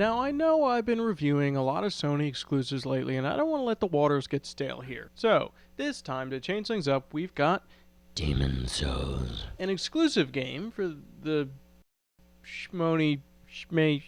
Now, I know I've been reviewing a lot of Sony exclusives lately, and I don't want to let the waters get stale here. So, this time, to change things up, we've got Demon's Souls. an exclusive game for the Shmony Shmee.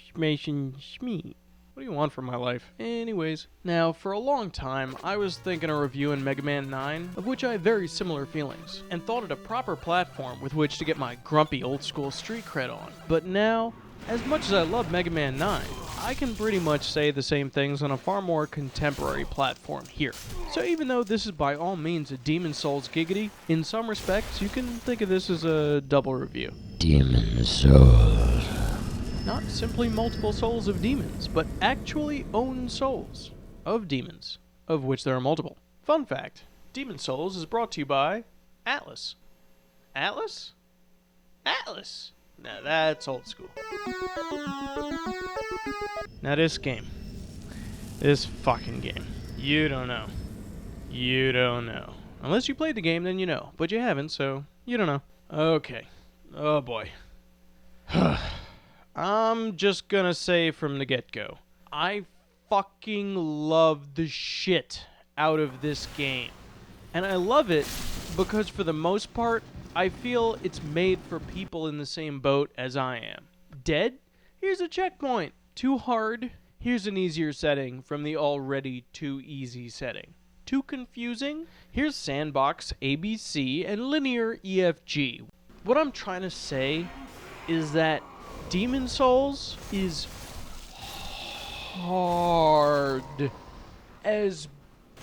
What do you want from my life? Anyways, now, for a long time, I was thinking of reviewing Mega Man 9, of which I have very similar feelings, and thought it a proper platform with which to get my grumpy old-school street cred on. But now, as much as I love Mega Man 9, I can pretty much say the same things on a far more contemporary platform here. So even though this is by all means a Demon's Souls giggity, in some respects, you can think of this as a double review. Demon's Souls. Not simply multiple souls of demons, but actually own souls of demons, of which there are multiple. Fun fact, Demon's Souls is brought to you by ATLUS. ATLUS? ATLUS! Now that's old school. Now this game. This fucking game. You don't know. You don't know. Unless you played the game, then you know. But you haven't, so you don't know. Okay. Oh boy. I'm just gonna say from the get-go, I fucking love the shit out of this game. And I love it because for the most part, I feel it's made for people in the same boat as I am. Dead? Here's a checkpoint. Too hard? Here's an easier setting from the already too easy setting. Too confusing? Here's sandbox, ABC, and linear EFG. What I'm trying to say is that Demon's Souls is hard as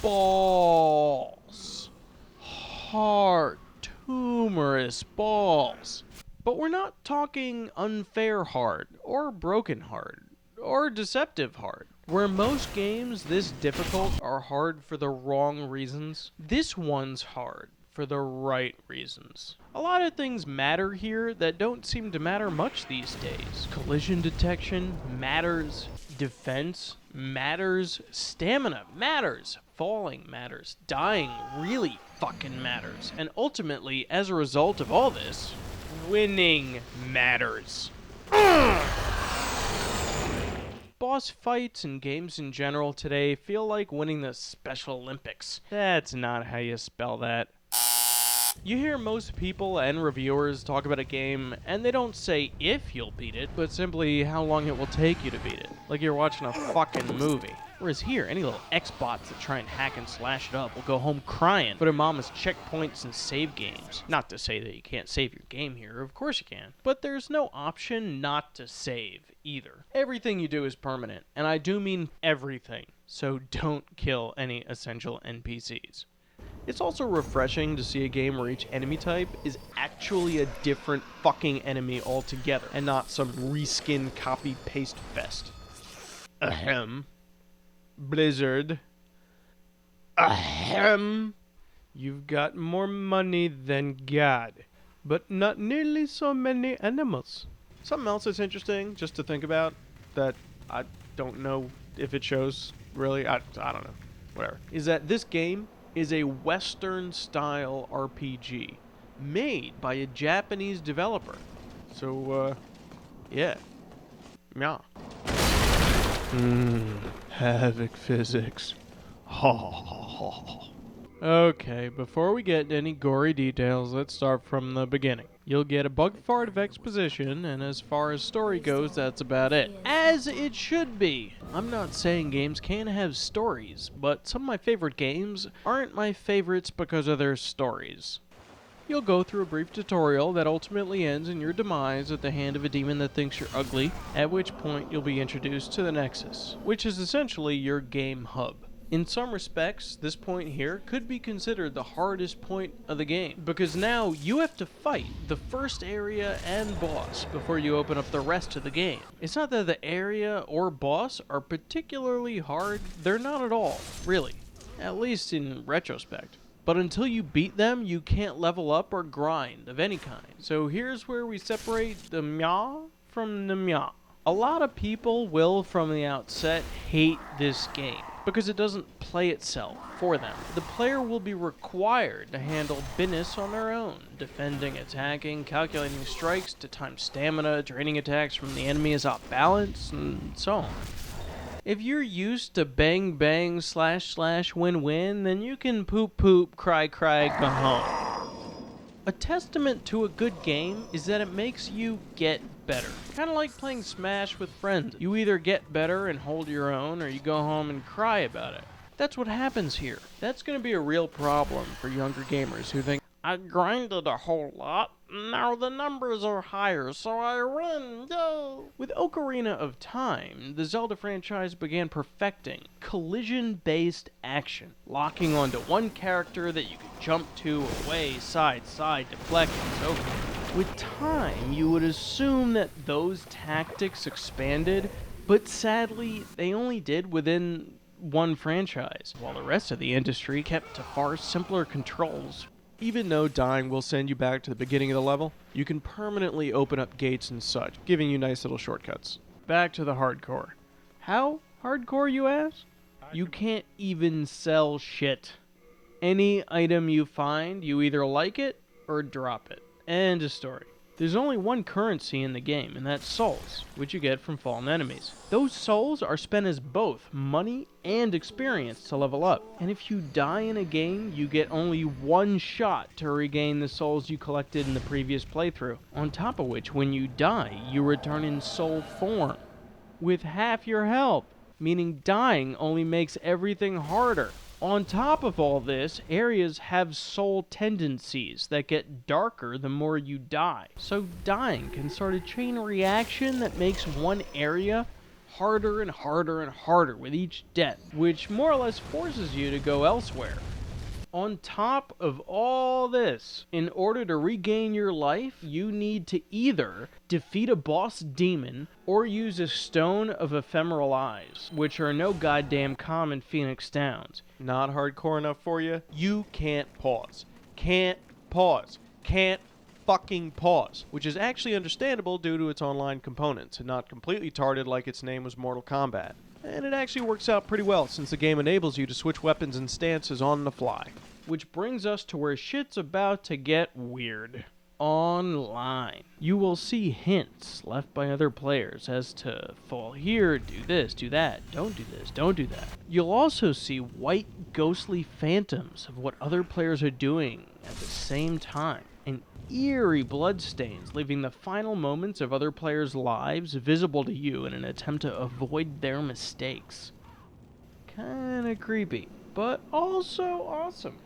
balls. Hard, tumorous balls. But we're not talking unfair hard, or broken hard, or deceptive hard. Where most games this difficult are hard for the wrong reasons, this one's hard for the right reasons. A lot of things matter here that don't seem to matter much these days. Collision detection matters, defense matters, stamina matters, falling matters, dying really fucking matters, and ultimately, as a result of all this, winning matters. Boss fights and games in general today feel like winning the Special Olympics. That's not how you spell that. You hear most people and reviewers talk about a game, and they don't say if you'll beat it, but simply how long it will take you to beat it. Like you're watching a fucking movie. Whereas here, any little X-bots that try and hack and slash it up will go home crying for their mama's checkpoints and save games. Not to say that you can't save your game here, of course you can. But there's no option not to save, either. Everything you do is permanent, and I do mean everything. So don't kill any essential NPCs. It's also refreshing to see a game where each enemy type is actually a different fucking enemy altogether, and not some reskin copy-paste fest. Ahem. Blizzard. Ahem. You've got more money than God, but not nearly so many animals. Something else that's interesting, just to think about, that I don't know if it shows, really, I don't know, whatever, is that this game is a Western-style RPG made by a Japanese developer. So, yeah. Yeah. Havoc physics. Okay, before we get into any gory details, let's start from the beginning. You'll get a bug fart of exposition, and as far as story goes, that's about it. As it should be! I'm not saying games can't have stories, but some of my favorite games aren't my favorites because of their stories. You'll go through a brief tutorial that ultimately ends in your demise at the hand of a demon that thinks you're ugly, at which point you'll be introduced to the Nexus, which is essentially your game hub. In some respects, this point here could be considered the hardest point of the game, because now you have to fight the first area and boss before you open up the rest of the game. It's not that the area or boss are particularly hard, they're not at all, really, at least in retrospect. But until you beat them, you can't level up or grind of any kind. So here's where we separate the mya from the mya. A lot of people will, from the outset, hate this game. because it doesn't play itself for them. The player will be required to handle business on their own, defending, attacking, calculating strikes to time stamina, draining attacks from the enemy is off balance, and so on. If you're used to bang bang slash slash win win, then you can poop poop, cry cry, go home. A testament to a good game is that it makes you get better. Kind of like playing Smash with friends. You either get better and hold your own, or you go home and cry about it. That's what happens here. That's going to be a real problem for younger gamers who think, I grinded a whole lot, now the numbers are higher, so I win, yo! With Ocarina of Time, the Zelda franchise began perfecting collision-based action, locking onto one character that you could jump to, away, side, deflect, and so forth. With time, you would assume that those tactics expanded, but sadly, they only did within one franchise, while the rest of the industry kept to far simpler controls. Even though dying will send you back to the beginning of the level, you can permanently open up gates and such, giving you nice little shortcuts. Back to the hardcore. How hardcore, you ask? You can't even sell shit. Any item you find, you either like it or drop it. End of story. There's only one currency in the game, and that's souls, which you get from fallen enemies. Those souls are spent as both money and experience to level up. And if you die in a game, you get only one shot to regain the souls you collected in the previous playthrough. On top of which, when you die, you return in soul form, with half your health, meaning dying only makes everything harder. On top of all this, areas have soul tendencies that get darker the more you die. So dying can start a chain reaction that makes one area harder and harder and harder with each death, which more or less forces you to go elsewhere. On top of all this, in order to regain your life, you need to either defeat a boss demon or use a Stone of Ephemeral Eyes, which are no goddamn common Phoenix Downs. Not hardcore enough for you? You can't pause. Can't pause. Can't fucking pause. Which is actually understandable due to its online components, and not completely tarded like its name was Mortal Kombat. And it actually works out pretty well, since the game enables you to switch weapons and stances on the fly. Which brings us to where shit's about to get weird. Online. You will see hints left by other players as to fall here, do this, do that, don't do this, don't do that. You'll also see white ghostly phantoms of what other players are doing at the same time. And eerie bloodstains, leaving the final moments of other players' lives visible to you in an attempt to avoid their mistakes. Kinda creepy, but also awesome.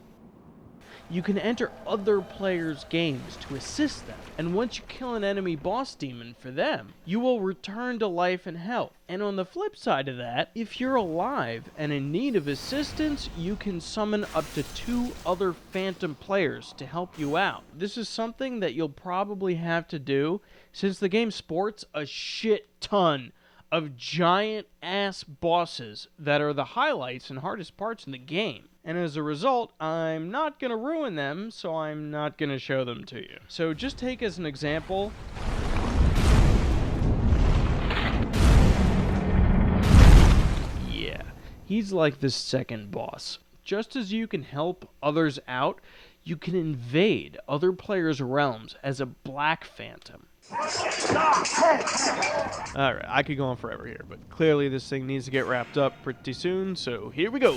You can enter other players' games to assist them, and once you kill an enemy boss demon for them, you will return to life and health. And on the flip side of that, if you're alive and in need of assistance, you can summon up to 2 other phantom players to help you out. This is something that you'll probably have to do since the game sports a shit ton of giant ass bosses that are the highlights and hardest parts in the game. And as a result, I'm not going to ruin them, so I'm not going to show them to you. So just take as an example, yeah, he's like the second boss. Just as you can help others out, you can invade other players' realms as a Black Phantom. Alright, I could go on forever here, but clearly this thing needs to get wrapped up pretty soon, so here we go.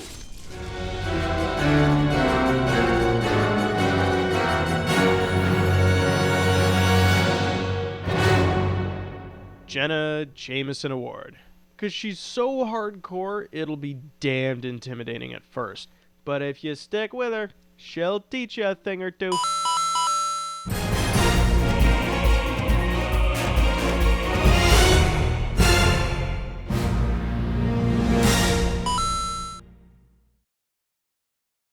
Jenna Jameson Award. Because she's so hardcore, it'll be damned intimidating at first. But if you stick with her, she'll teach you a thing or two.